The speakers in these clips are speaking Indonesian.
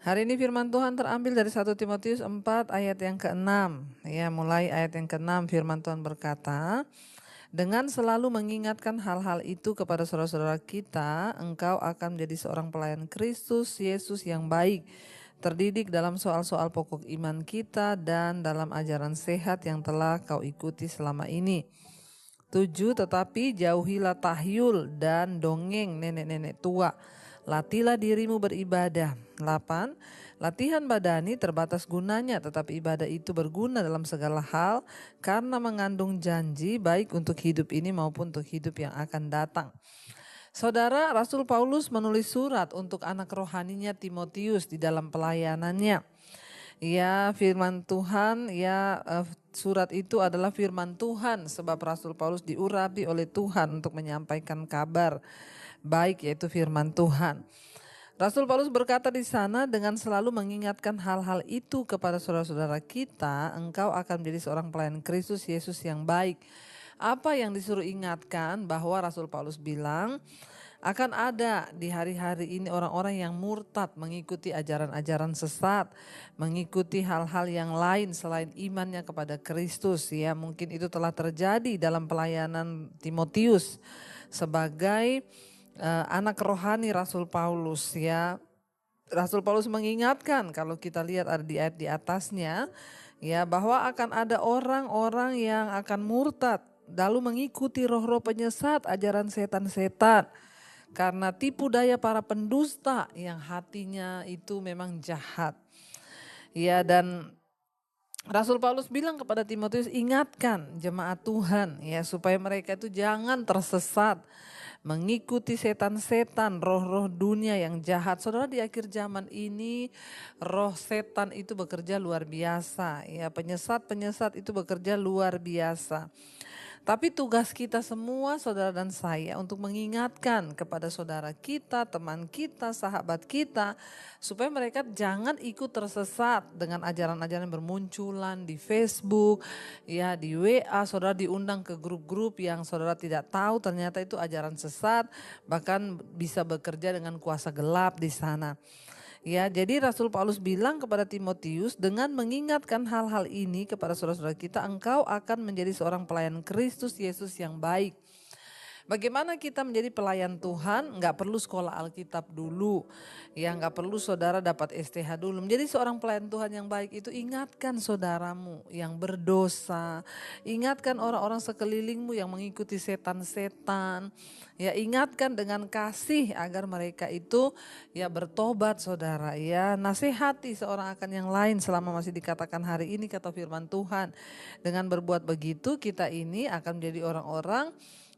Hari ini firman Tuhan terambil dari 1 Timotius 4 ayat yang ke-6. Ya, mulai ayat yang ke-6 firman Tuhan berkata, dengan selalu mengingatkan hal-hal itu kepada saudara-saudara kita, engkau akan menjadi seorang pelayan Kristus Yesus yang baik, terdidik dalam soal-soal pokok iman kita dan dalam ajaran sehat yang telah kau ikuti selama ini. 7. Tetapi jauhilah tahyul dan dongeng nenek-nenek tua. Latihlah dirimu beribadah. 8. Latihan badani terbatas gunanya, tetapi ibadah itu berguna dalam segala hal karena mengandung janji baik untuk hidup ini maupun untuk hidup yang akan datang. Saudara, Rasul Paulus menulis surat untuk anak rohaninya Timotius di dalam pelayanannya. Ya, firman Tuhan, surat itu adalah firman Tuhan sebab Rasul Paulus diurapi oleh Tuhan untuk menyampaikan kabar baik, yaitu firman Tuhan. Rasul Paulus berkata di sana, dengan selalu mengingatkan hal-hal itu kepada saudara-saudara kita, engkau akan menjadi seorang pelayan Kristus Yesus yang baik. Apa yang disuruh ingatkan? Bahwa Rasul Paulus bilang, akan ada di hari-hari ini orang-orang yang murtad, mengikuti ajaran-ajaran sesat, mengikuti hal-hal yang lain selain imannya kepada Kristus. Ya, mungkin itu telah terjadi dalam pelayanan Timotius sebagai anak rohani Rasul Paulus. Ya, Rasul Paulus mengingatkan, kalau kita lihat ada di ayat di atasnya, ya, bahwa akan ada orang-orang yang akan murtad lalu mengikuti roh-roh penyesat, ajaran setan-setan. Karena tipu daya para pendusta yang hatinya itu memang jahat. Ya, dan Rasul Paulus bilang kepada Timotius, ingatkan jemaat Tuhan ya supaya mereka itu jangan tersesat mengikuti setan-setan, roh-roh dunia yang jahat. Saudara, di akhir zaman ini roh setan itu bekerja luar biasa. Ya, penyesat-penyesat itu bekerja luar biasa. Tapi tugas kita semua, saudara dan saya, untuk mengingatkan kepada saudara kita, teman kita, sahabat kita, supaya mereka jangan ikut tersesat dengan ajaran-ajaran yang bermunculan di Facebook, ya, di WA. Saudara diundang ke grup-grup yang saudara tidak tahu ternyata itu ajaran sesat, bahkan bisa bekerja dengan kuasa gelap di sana. Ya, jadi Rasul Paulus bilang kepada Timotius, dengan mengingatkan hal-hal ini kepada saudara-saudara kita, engkau akan menjadi seorang pelayan Kristus Yesus yang baik. Bagaimana kita menjadi pelayan Tuhan? Nggak perlu sekolah Alkitab dulu, ya, nggak perlu saudara dapat STH dulu. Menjadi seorang pelayan Tuhan yang baik itu, ingatkan saudaramu yang berdosa, ingatkan orang-orang sekelilingmu yang mengikuti setan-setan, ya, ingatkan dengan kasih agar mereka itu ya bertobat, saudara. Ya, nasihati seorang akan yang lain selama masih dikatakan hari ini kata firman Tuhan. Dengan berbuat begitu kita ini akan menjadi orang-orang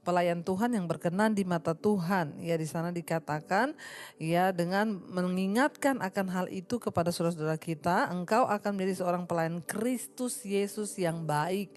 pelayan Tuhan yang berkenan di mata Tuhan. Ya, di sana dikatakan, ya, dengan mengingatkan akan hal itu kepada saudara-saudara kita, engkau akan menjadi seorang pelayan Kristus Yesus yang baik.